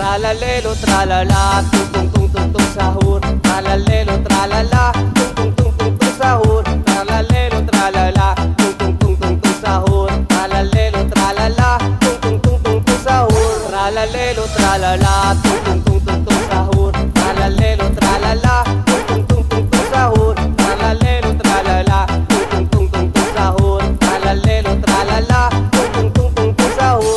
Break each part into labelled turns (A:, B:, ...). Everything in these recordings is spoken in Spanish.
A: Tralalelo, tralala, tung tung tung tung tung sahur. Tralalelo, tralala, tung tung tung tung tung sahur. Tralalelo, tralala, tung tung tung tung tung sahur. Tralalelo, tralala, tung tung tung tung tung sahur. Tralalelo, tralala, tung tung tung tung tung sahur. Tralalelo, tralala, tung tung tung tung tung sahur. Tralalelo, tralala, tung tung tung tung tung sahur.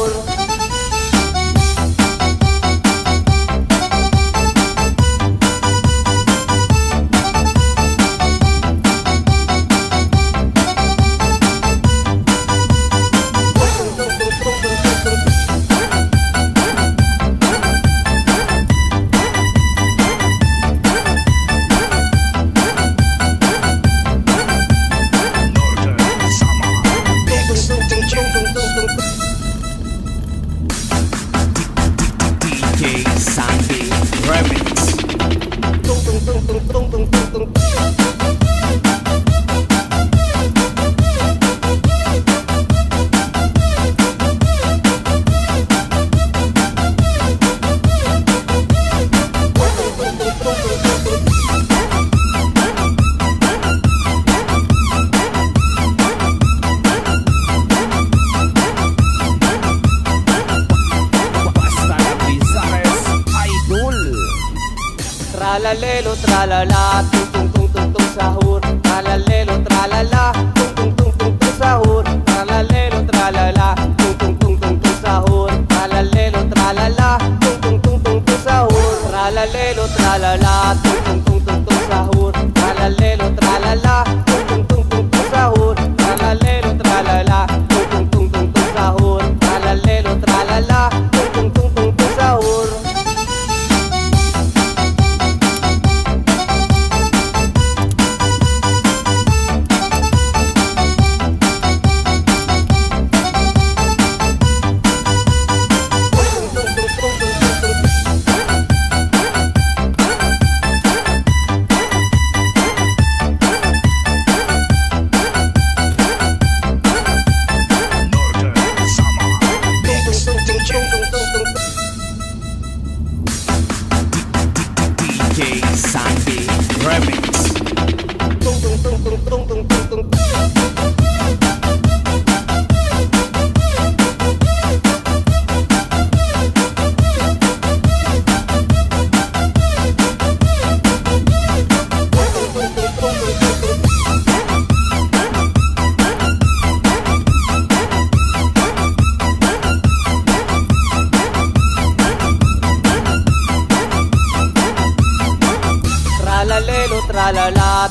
A: Tralalelo, tralala, tung tung tung tung tung sahur. Tralalelo, tralala, tung tung tung tung tung sahur. Tralalelo, tralala, tung tung tung tung tung sahur. Tralalelo, tralala, tung tung tung tung tung sahur. Tralalelo, tralala, tung tung tung tung tung sahur. Tralalelo, tralala, tung tung tung tung tung sahur. Tralalelo, tralala, tung tung tung tung tung sahur. Tralalelo, tralala, tung tung tung tung tung sahur. Tralalelo, tralala, tung tung tung tung tung sahur. Tralalelo, tralala,